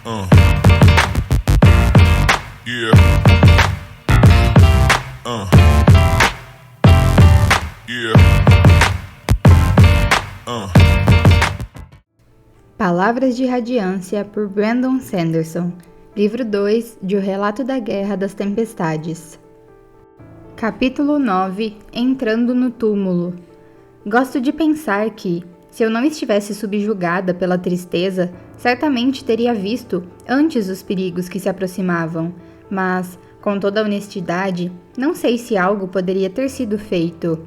Uh. Yeah. Uh. Yeah. Palavras de Radiância por Brandon Sanderson. Livro 2 de O Relato da Guerra das Tempestades. Capítulo 9. Entrando no túmulo. Gosto de pensar que, se eu não estivesse subjugada pela tristeza, certamente teria visto antes os perigos que se aproximavam, mas, com toda a honestidade, não sei se algo poderia ter sido feito.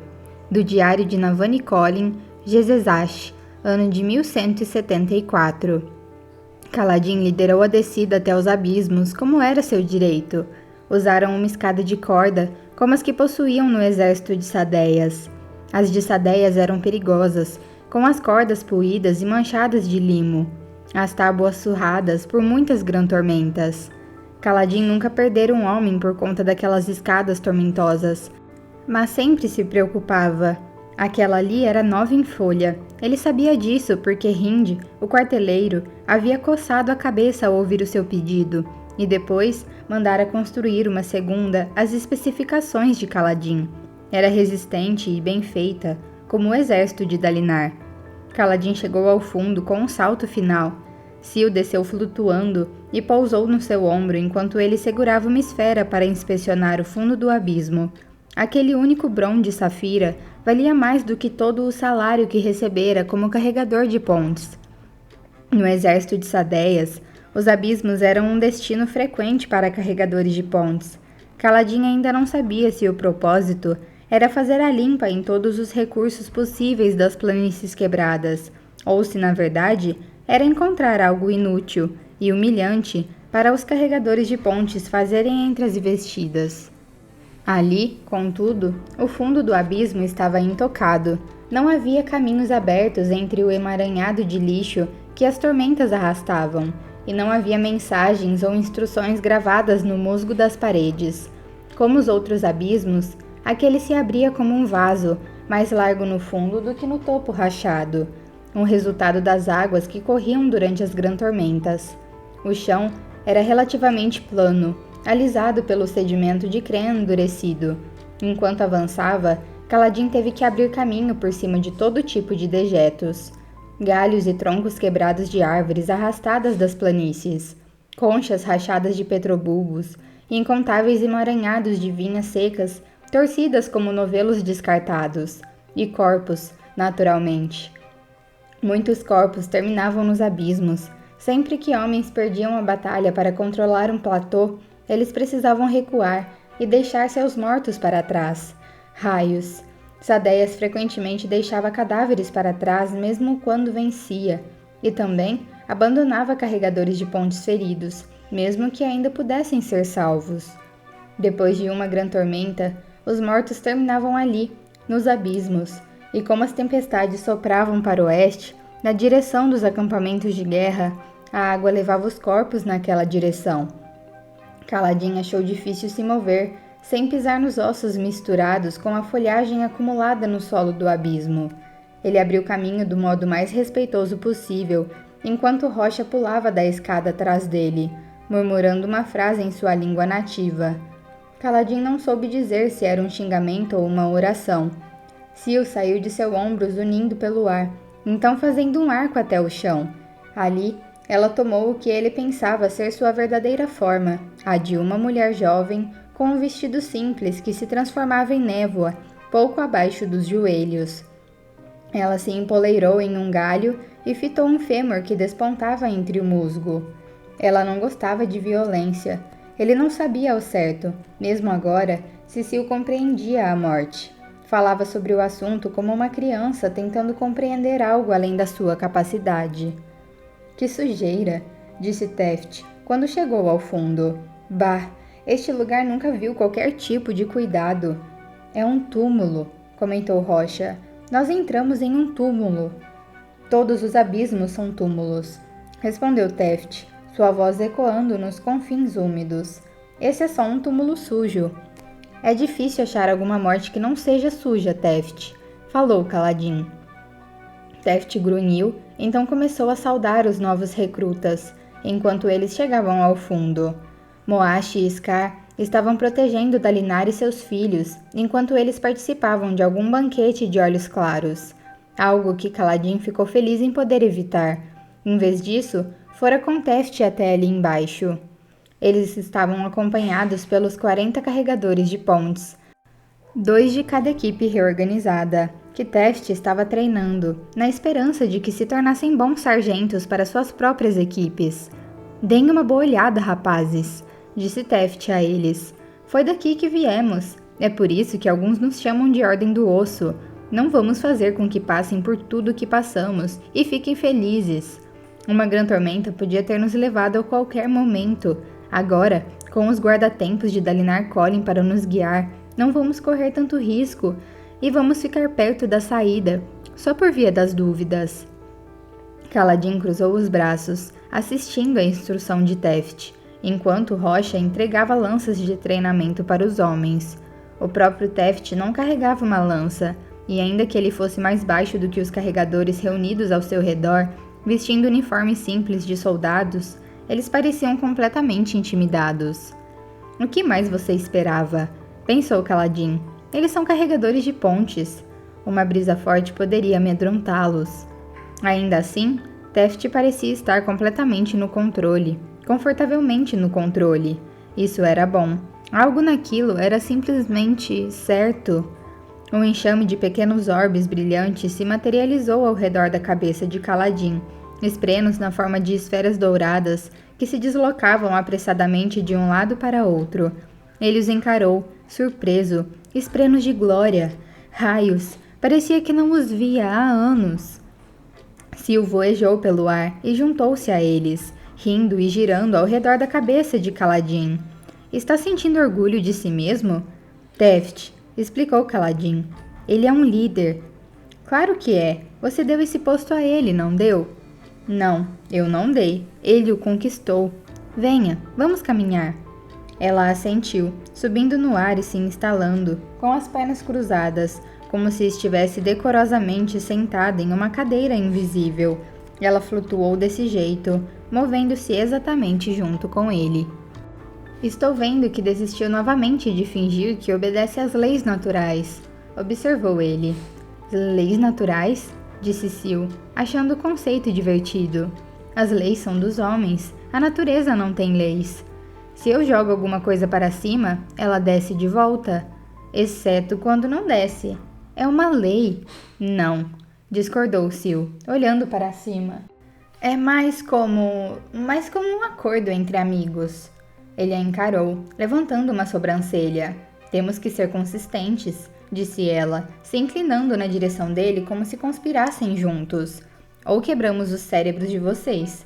Do diário de Navani Colin, Gezezash, ano de 1174. Kaladin liderou a descida até os abismos, como era seu direito. Usaram uma escada de corda, como as que possuíam no exército de Sadeias. As de Sadeias eram perigosas, com as cordas puídas e manchadas de limo, as tábuas surradas por muitas grã-tormentas. Kaladin nunca perdera um homem por conta daquelas escadas tormentosas, mas sempre se preocupava. Aquela ali era nova em folha. Ele sabia disso porque Hind, o quarteleiro, havia coçado a cabeça ao ouvir o seu pedido, e depois mandara construir uma segunda às especificações de Kaladin. Era resistente e bem feita, como o exército de Dalinar. Kaladin chegou ao fundo com um salto final. Sil desceu flutuando e pousou no seu ombro enquanto ele segurava uma esfera para inspecionar o fundo do abismo. Aquele único bron de safira valia mais do que todo o salário que recebera como carregador de pontes. No exército de Sadeias, os abismos eram um destino frequente para carregadores de pontes. Kaladin ainda não sabia se o propósito era fazer a limpa em todos os recursos possíveis das planícies quebradas, ou se, na verdade, era encontrar algo inútil e humilhante para os carregadores de pontes fazerem entre as investidas. Ali, contudo, o fundo do abismo estava intocado. Não havia caminhos abertos entre o emaranhado de lixo que as tormentas arrastavam, e não havia mensagens ou instruções gravadas no musgo das paredes. Como os outros abismos, aquele se abria como um vaso, mais largo no fundo do que no topo rachado, um resultado das águas que corriam durante as grã-tormentas. O chão era relativamente plano, alisado pelo sedimento de crê endurecido. Enquanto avançava, Kaladin teve que abrir caminho por cima de todo tipo de dejetos. Galhos e troncos quebrados de árvores arrastadas das planícies, conchas rachadas de petrobulbos, incontáveis emaranhados de vinhas secas, torcidas como novelos descartados, e corpos, naturalmente. Muitos corpos terminavam nos abismos. Sempre que homens perdiam a batalha para controlar um platô, eles precisavam recuar e deixar seus mortos para trás. Raios. Sadeias frequentemente deixava cadáveres para trás mesmo quando vencia, e também abandonava carregadores de pontes feridos, mesmo que ainda pudessem ser salvos. Depois de uma grã-tormenta, os mortos terminavam ali, nos abismos, e como as tempestades sopravam para o oeste, na direção dos acampamentos de guerra, a água levava os corpos naquela direção. Kaladin achou difícil se mover, sem pisar nos ossos misturados com a folhagem acumulada no solo do abismo. Ele abriu caminho do modo mais respeitoso possível, enquanto Rocha pulava da escada atrás dele, murmurando uma frase em sua língua nativa. Kaladin não soube dizer se era um xingamento ou uma oração. Sil saiu de seu ombro zunindo pelo ar, então fazendo um arco até o chão. Ali, ela tomou o que ele pensava ser sua verdadeira forma, a de uma mulher jovem, com um vestido simples que se transformava em névoa, pouco abaixo dos joelhos. Ela se empoleirou em um galho e fitou um fêmur que despontava entre o musgo. Ela não gostava de violência. Ele não sabia ao certo, mesmo agora, se Sil compreendia a morte. Falava sobre o assunto como uma criança tentando compreender algo além da sua capacidade. Que sujeira, disse Teft, quando chegou ao fundo. Bah, este lugar nunca viu qualquer tipo de cuidado. É um túmulo, comentou Rocha. Nós entramos em um túmulo. Todos os abismos são túmulos, respondeu Teft, sua voz ecoando nos confins úmidos. Esse é só um túmulo sujo. É difícil achar alguma morte que não seja suja, Teft, falou Kaladin. Teft grunhiu, então começou a saudar os novos recrutas. enquanto eles chegavam ao fundo. Moashi e Scar estavam protegendo Dalinar e seus filhos, enquanto eles participavam de algum banquete de olhos claros. Algo que Kaladin ficou feliz em poder evitar. Em vez disso, fora com Teft até ali embaixo. Eles estavam acompanhados pelos 40 carregadores de pontes, 2 de cada equipe reorganizada, que Teft estava treinando, na esperança de que se tornassem bons sargentos para suas próprias equipes. Deem uma boa olhada, rapazes, disse Teft a eles. Foi daqui que viemos. É por isso que alguns nos chamam de Ordem do Osso. Não vamos fazer com que passem por tudo o que passamos e fiquem felizes. Uma grande tormenta podia ter nos levado a qualquer momento. Agora, com os guarda-tempos de Dalinar Kholin para nos guiar, não vamos correr tanto risco e vamos ficar perto da saída, só por via das dúvidas. Kaladin cruzou os braços, assistindo à instrução de Teft, enquanto Rocha entregava lanças de treinamento para os homens. O próprio Teft não carregava uma lança, e ainda que ele fosse mais baixo do que os carregadores reunidos ao seu redor, vestindo uniformes simples de soldados, eles pareciam completamente intimidados. O que mais você esperava? Pensou Kaladin. Eles são carregadores de pontes. Uma brisa forte poderia amedrontá-los. Ainda assim, Teft parecia estar completamente no controle, confortavelmente no controle. Isso era bom. Algo naquilo era simplesmente certo. Um enxame de pequenos orbes brilhantes se materializou ao redor da cabeça de Kaladin, esprenos na forma de esferas douradas que se deslocavam apressadamente de um lado para outro. Ele os encarou, surpreso, esprenos de glória. Raios! Parecia que não os via há anos. Sil voejou pelo ar e juntou-se a eles, rindo e girando ao redor da cabeça de Kaladin. Está sentindo orgulho de si mesmo? Teft, explicou Kaladin. Ele é um líder. Claro que é. Você deu esse posto a ele, não deu? Não, eu não dei. Ele o conquistou. Venha, vamos caminhar. Ela assentiu, subindo no ar e se instalando, com as pernas cruzadas, como se estivesse decorosamente sentada em uma cadeira invisível. Ela flutuou desse jeito, movendo-se exatamente junto com ele. Estou vendo que desistiu novamente de fingir que obedece às leis naturais, observou ele. Leis naturais? Disse Sil, achando o conceito divertido. As leis são dos homens, a natureza não tem leis. Se eu jogo alguma coisa para cima, ela desce de volta, exceto quando não desce. É uma lei. Não, discordou Sil, olhando para cima. É mais como um acordo entre amigos. Ele a encarou, levantando uma sobrancelha. Temos que ser consistentes, disse ela, se inclinando na direção dele como se conspirassem juntos. Ou quebramos os cérebros de vocês.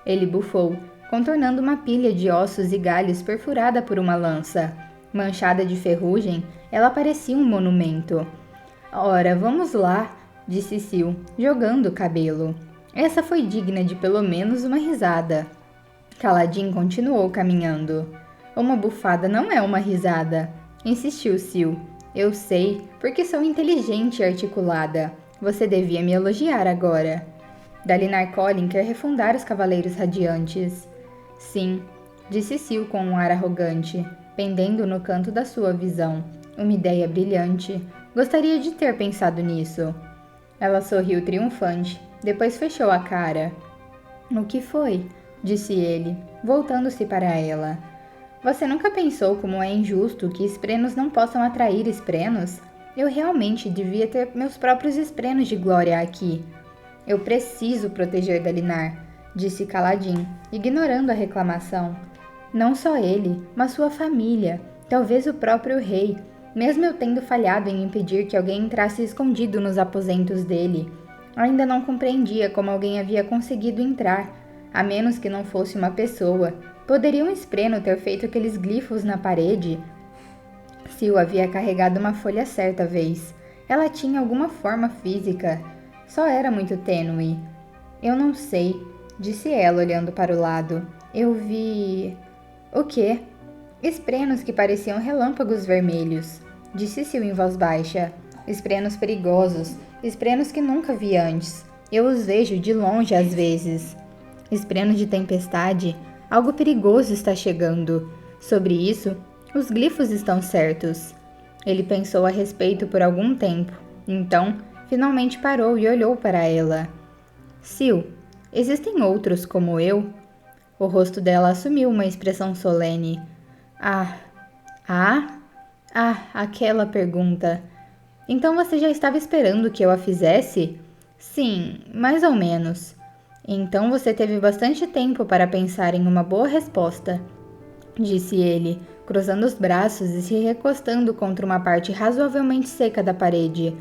Ele bufou, contornando uma pilha de ossos e galhos perfurada por uma lança. Manchada de ferrugem, ela parecia um monumento. Ora, vamos lá, disse Sil, jogando o cabelo. Essa foi digna de pelo menos uma risada. Kaladin continuou caminhando. Uma bufada não é uma risada, insistiu Sil. Eu sei, porque sou inteligente e articulada. Você devia me elogiar agora. Dalinar Kholin quer refundar os Cavaleiros Radiantes. Sim, disse Sil com um ar arrogante, pendendo no canto da sua visão. Uma ideia brilhante. Gostaria de ter pensado nisso. Ela sorriu triunfante, depois fechou a cara. O que foi? Disse ele, voltando-se para ela. Você nunca pensou como é injusto que esprenos não possam atrair esprenos? Eu realmente devia ter meus próprios esprenos de glória aqui. Eu preciso proteger Dalinar, disse Kaladin, ignorando a reclamação. Não só ele, mas sua família, talvez o próprio rei, mesmo eu tendo falhado em impedir que alguém entrasse escondido nos aposentos dele. Ainda não compreendia como alguém havia conseguido entrar, a menos que não fosse uma pessoa. Poderia um espreno ter feito aqueles glifos na parede? Sil havia carregado uma folha certa vez. Ela tinha alguma forma física. Só era muito tênue. Eu não sei, disse ela olhando para o lado. Eu vi... O quê? Esprenos que pareciam relâmpagos vermelhos, disse Sil em voz baixa. Esprenos perigosos, esprenos que nunca vi antes. Eu os vejo de longe às vezes. Espreno de tempestade, algo perigoso está chegando. Sobre isso, os glifos estão certos. Ele pensou a respeito por algum tempo, então finalmente parou e olhou para ela. Sil, existem outros como eu? O rosto dela assumiu uma expressão solene. Aquela pergunta. Então você já estava esperando que eu a fizesse? Sim, mais ou menos. Então você teve bastante tempo para pensar em uma boa resposta, disse ele, cruzando os braços e se recostando contra uma parte razoavelmente seca da parede.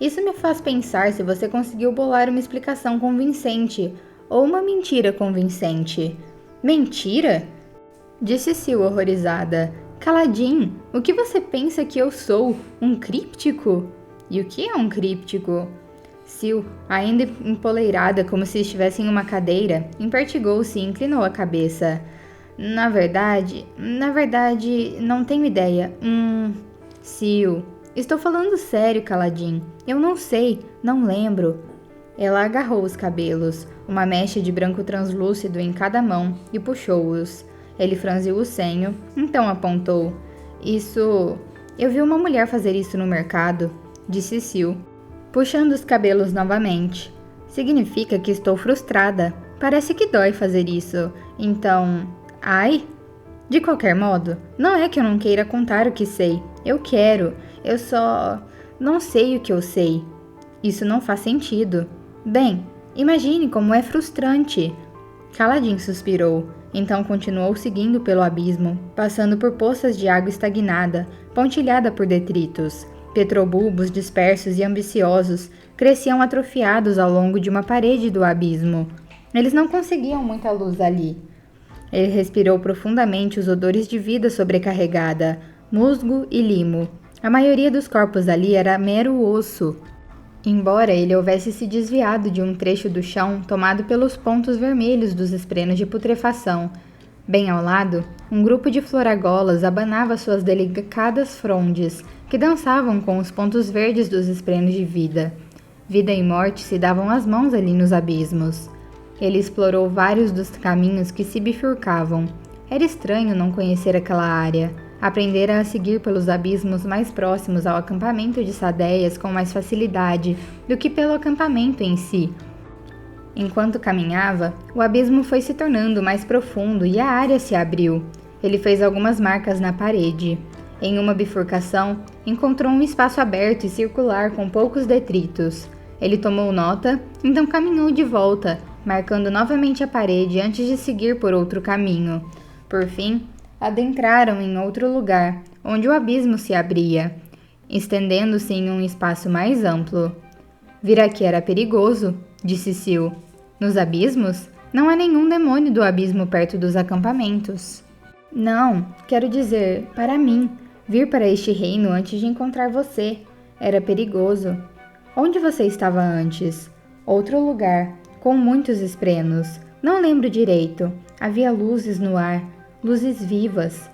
Isso me faz pensar se você conseguiu bolar uma explicação convincente ou uma mentira convincente. Mentira? Disse Sil horrorizada. Caladin, o que você pensa que eu sou? Um críptico? E o que é um críptico? Sil, ainda empoleirada como se estivesse em uma cadeira, empertigou-se e inclinou a cabeça. Na verdade, não tenho ideia. Sil, estou falando sério, Caladin. Eu não sei, não lembro. Ela agarrou os cabelos, uma mecha de branco translúcido em cada mão, e puxou-os. Ele franziu o senho, então apontou. Isso... Eu vi uma mulher fazer isso no mercado, disse Sil, puxando os cabelos novamente. Significa que estou frustrada. Parece que dói fazer isso. Então... Ai? De qualquer modo, não é que eu não queira contar o que sei. Eu quero. Eu só... não sei o que eu sei. Isso não faz sentido. Bem, imagine como é frustrante. Caladin suspirou. Então continuou seguindo pelo abismo, passando por poças de água estagnada, pontilhada por detritos. Petrobulbos dispersos e ambiciosos cresciam atrofiados ao longo de uma parede do abismo. Eles não conseguiam muita luz ali. Ele respirou profundamente os odores de vida sobrecarregada, musgo e limo. A maioria dos corpos ali era mero osso. Embora ele houvesse se desviado de um trecho do chão tomado pelos pontos vermelhos dos esprenos de putrefação. Bem ao lado, um grupo de floragolas abanava suas delicadas frondes, que dançavam com os pontos verdes dos esprenos de vida. Vida e morte se davam as mãos ali nos abismos. Ele explorou vários dos caminhos que se bifurcavam. Era estranho não conhecer aquela área. Aprendera a seguir pelos abismos mais próximos ao acampamento de Sadeias com mais facilidade do que pelo acampamento em si. Enquanto caminhava, o abismo foi se tornando mais profundo e a área se abriu. Ele fez algumas marcas na parede. Em uma bifurcação, encontrou um espaço aberto e circular com poucos detritos. Ele tomou nota, então caminhou de volta, marcando novamente a parede antes de seguir por outro caminho. Por fim, adentraram em outro lugar, onde o abismo se abria, estendendo-se em um espaço mais amplo. Vir aqui era perigoso, disse Sil. Nos abismos? Não há nenhum demônio do abismo perto dos acampamentos. Não, quero dizer, para mim, vir para este reino antes de encontrar você. Era perigoso. Onde você estava antes? Outro lugar, com muitos esprenos. Não lembro direito. Havia luzes no ar. Luzes vivas.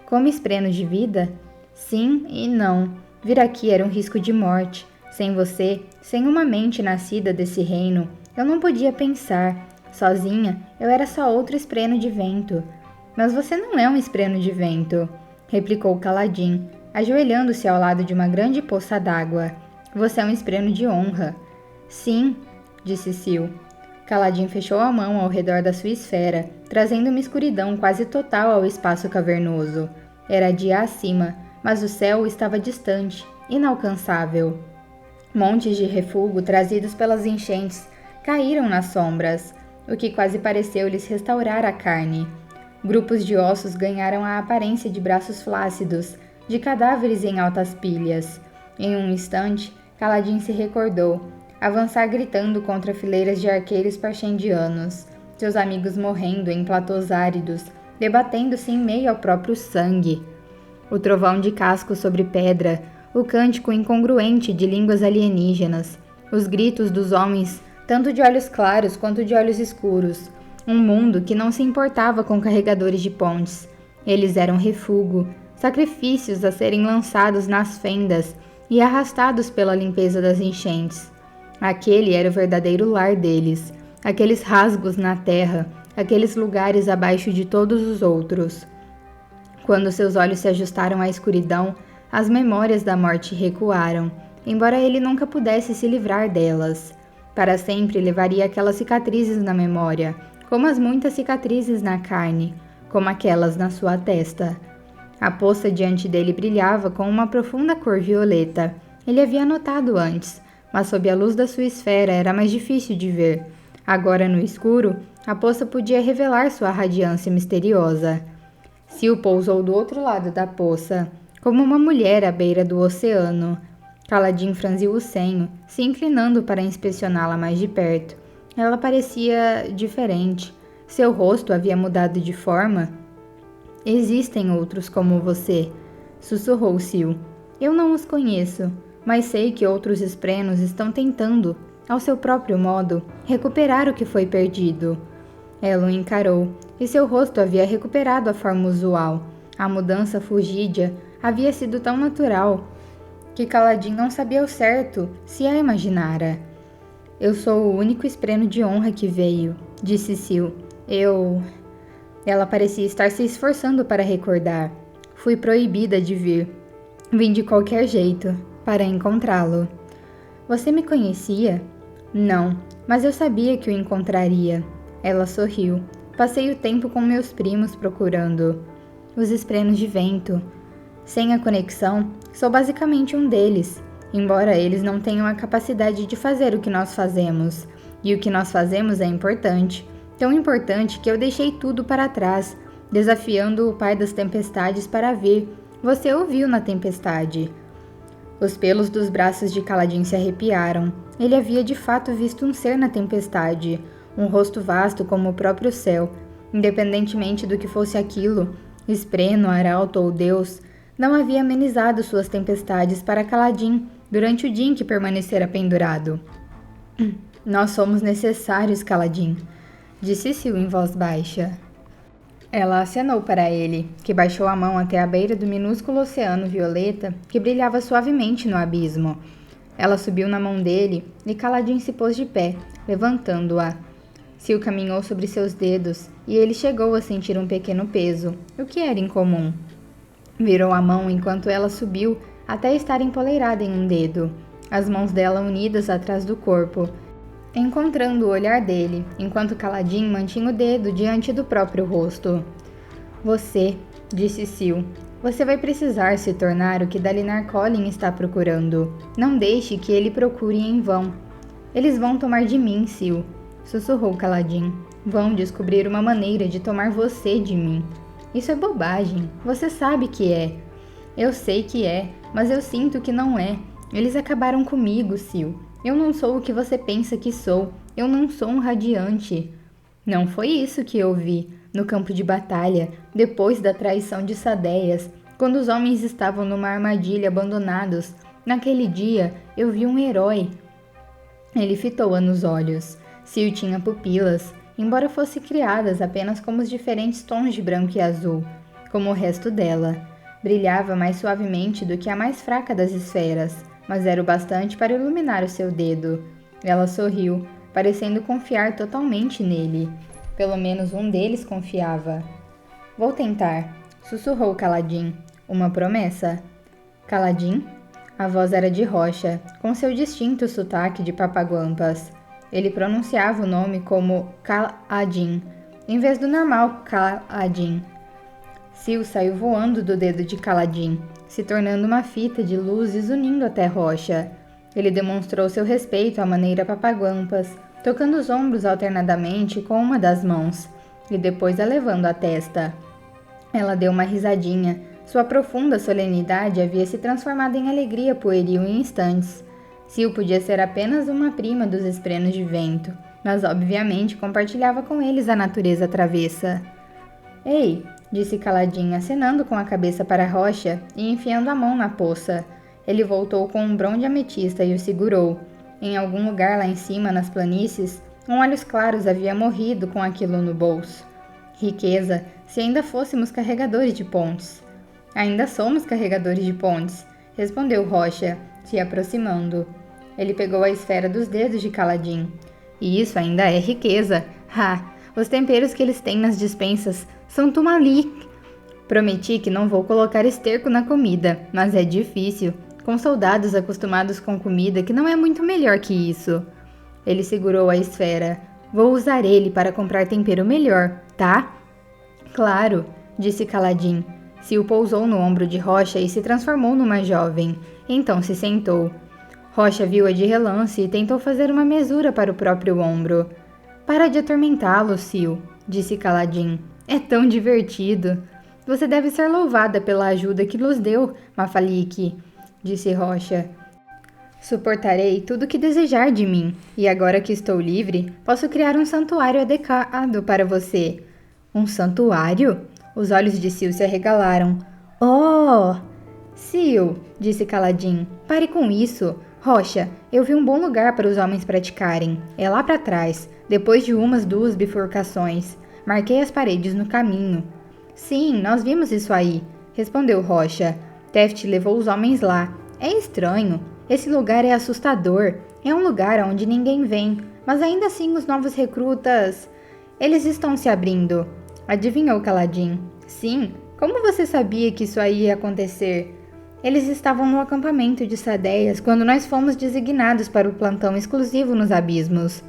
Como espreno de vida? Sim e não. Vir aqui era um risco de morte. Sem você, sem uma mente nascida desse reino, eu não podia pensar. Sozinha, eu era só outro espreno de vento. Mas você não é um espreno de vento, replicou Caladin, ajoelhando-se ao lado de uma grande poça d'água. Você é um espreno de honra. Sim, disse Sil. Caladin fechou a mão ao redor da sua esfera, trazendo uma escuridão quase total ao espaço cavernoso. Era dia acima, mas o céu estava distante, inalcançável. Montes de refúgio trazidos pelas enchentes caíram nas sombras, o que quase pareceu lhes restaurar a carne. Grupos de ossos ganharam a aparência de braços flácidos, de cadáveres em altas pilhas. Em um instante, Caladin se recordou, avançar gritando contra fileiras de arqueiros parchendianos, seus amigos morrendo em platôs áridos, debatendo-se em meio ao próprio sangue. O trovão de casco sobre pedra, o cântico incongruente de línguas alienígenas, os gritos dos homens, tanto de olhos claros quanto de olhos escuros, um mundo que não se importava com carregadores de pontes. Eles eram refúgio, sacrifícios a serem lançados nas fendas e arrastados pela limpeza das enchentes. Aquele era o verdadeiro lar deles, aqueles rasgos na terra, aqueles lugares abaixo de todos os outros. Quando seus olhos se ajustaram à escuridão, as memórias da morte recuaram, embora ele nunca pudesse se livrar delas. Para sempre levaria aquelas cicatrizes na memória, como as muitas cicatrizes na carne, como aquelas na sua testa. A poça diante dele brilhava com uma profunda cor violeta. Ele havia notado antes, mas sob a luz da sua esfera era mais difícil de ver. Agora, no escuro, a poça podia revelar sua radiância misteriosa. Sil pousou do outro lado da poça, como uma mulher à beira do oceano. Kaladin franziu o senho, se inclinando para inspecioná-la mais de perto. Ela parecia diferente. Seu rosto havia mudado de forma. Existem outros como você, sussurrou Sil. Eu não os conheço, mas sei que outros esprenos estão tentando, ao seu próprio modo, recuperar o que foi perdido. Ela o encarou, e seu rosto havia recuperado a forma usual. A mudança fugídia havia sido tão natural que Kaladin não sabia ao certo se a imaginara. Eu sou o único espreno de honra que veio, disse Sil. Ela parecia estar se esforçando para recordar. Fui proibida de vir. Vim de qualquer jeito, para encontrá-lo. Você me conhecia? Não, mas eu sabia que o encontraria. Ela sorriu. Passei o tempo com meus primos procurando os esprenos de vento. Sem a conexão, sou basicamente um deles, embora eles não tenham a capacidade de fazer o que nós fazemos. E o que nós fazemos é importante, tão importante que eu deixei tudo para trás, desafiando o pai das tempestades para vir. Você ouviu na tempestade. Os pelos dos braços de Kaladin se arrepiaram. Ele havia de fato visto um ser na tempestade, um rosto vasto como o próprio céu. Independentemente do que fosse aquilo, espreno, arauto ou deus, não havia amenizado suas tempestades para Kaladin durante o dia em que permanecera pendurado. Nós somos necessários, Kaladin, disse Sil em voz baixa. Ela acenou para ele, que baixou a mão até a beira do minúsculo oceano violeta que brilhava suavemente no abismo. Ela subiu na mão dele e Kaladin se pôs de pé, levantando-a. Sil caminhou sobre seus dedos e ele chegou a sentir um pequeno peso, o que era incomum. Virou a mão enquanto ela subiu até estar empoleirada em um dedo, as mãos dela unidas atrás do corpo, encontrando o olhar dele, enquanto Kaladin mantinha o dedo diante do próprio rosto. Você, disse Sil, você vai precisar se tornar o que Dalinar Kholin está procurando. Não deixe que ele procure em vão. Eles vão tomar de mim, Sil, sussurrou Kaladin. Vão descobrir uma maneira de tomar você de mim. Isso é bobagem, você sabe que é. Eu sei que é, mas eu sinto que não é. Eles acabaram comigo, Sil. Eu não sou o que você pensa que sou. Eu não sou um radiante. Não foi isso que eu vi no campo de batalha, depois da traição de Sadeias, quando os homens estavam numa armadilha abandonados. Naquele dia, eu vi um herói. Ele fitou-a nos olhos. Sil tinha pupilas, embora fossem criadas apenas como os diferentes tons de branco e azul, como o resto dela. Brilhava mais suavemente do que a mais fraca das esferas, mas era o bastante para iluminar o seu dedo. Ela sorriu, parecendo confiar totalmente nele. Pelo menos um deles confiava. Vou tentar, sussurrou Kaladin. Uma promessa. Kaladin? A voz era de Rocha, com seu distinto sotaque de papaguampas. Ele pronunciava o nome como Kaladin, em vez do normal Kaladin. Sil saiu voando do dedo de Kaladin, se tornando uma fita de luzes unindo até Rocha. Ele demonstrou seu respeito à maneira papaguampas, tocando os ombros alternadamente com uma das mãos, e depois a levando à testa. Ela deu uma risadinha. Sua profunda solenidade havia se transformado em alegria pueril em instantes. Sil podia ser apenas uma prima dos esprenos de vento, mas obviamente compartilhava com eles a natureza travessa. Ei, disse Kaladin, acenando com a cabeça para a rocha e enfiando a mão na poça. Ele voltou com um brão de ametista e o segurou. Em algum lugar lá em cima, nas planícies, um Olhos Claros havia morrido com aquilo no bolso. Riqueza, se ainda fôssemos carregadores de pontes. Ainda somos carregadores de pontes, respondeu Rocha, se aproximando. Ele pegou a esfera dos dedos de Kaladin. E isso ainda é riqueza. Os temperos que eles têm nas despensas são tumali. Prometi que não vou colocar esterco na comida, mas é difícil, com soldados acostumados com comida que não é muito melhor que isso. Ele segurou a esfera. Vou usar ele para comprar tempero melhor, tá? Claro, disse Kaladin. Sil pousou no ombro de Rocha e se transformou numa jovem. Então se sentou. Rocha viu-a de relance e tentou fazer uma mesura para o próprio ombro. Para de atormentá-lo, Sil, disse Kaladin. É tão divertido. Você deve ser louvada pela ajuda que nos deu, Mafalik, disse Rocha. Suportarei tudo o que desejar de mim, e agora que estou livre, posso criar um santuário adequado para você. Um santuário? Os olhos de Sil se arregalaram. Oh! Sil, disse Kaladin, pare com isso. Rocha, eu vi um bom lugar para os homens praticarem. É lá para trás, depois de umas 2 bifurcações. Marquei as paredes no caminho. Sim, nós vimos isso aí, respondeu Rocha. Teft levou os homens lá. É estranho. Esse lugar é assustador. É um lugar onde ninguém vem, mas ainda assim os novos recrutas... Eles estão se abrindo. Adivinhou Kaladin. Sim, como você sabia que isso aí ia acontecer? Eles estavam no acampamento de Sadeias quando nós fomos designados para o plantão exclusivo nos abismos.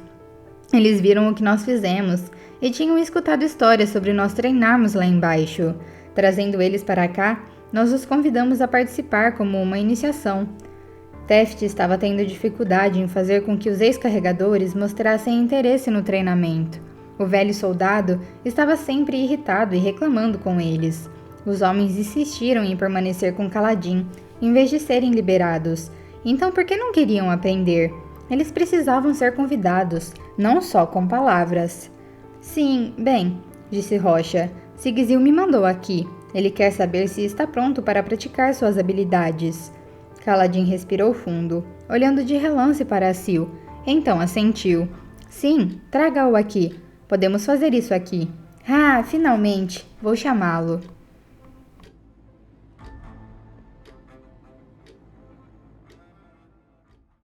Eles viram o que nós fizemos e tinham escutado histórias sobre nós treinarmos lá embaixo. Trazendo eles para cá, nós os convidamos a participar como uma iniciação. Teft estava tendo dificuldade em fazer com que os ex-carregadores mostrassem interesse no treinamento. O velho soldado estava sempre irritado e reclamando com eles. Os homens insistiram em permanecer com Kaladin, em vez de serem liberados. Então por que não queriam aprender? Eles precisavam ser convidados, não só com palavras. Sim, bem, disse Rocha. Sigizil me mandou aqui. Ele quer saber se está pronto para praticar suas habilidades. Kaladin respirou fundo, olhando de relance para Sil. Então assentiu. Sim, traga-o aqui. Podemos fazer isso aqui. Finalmente! Vou chamá-lo.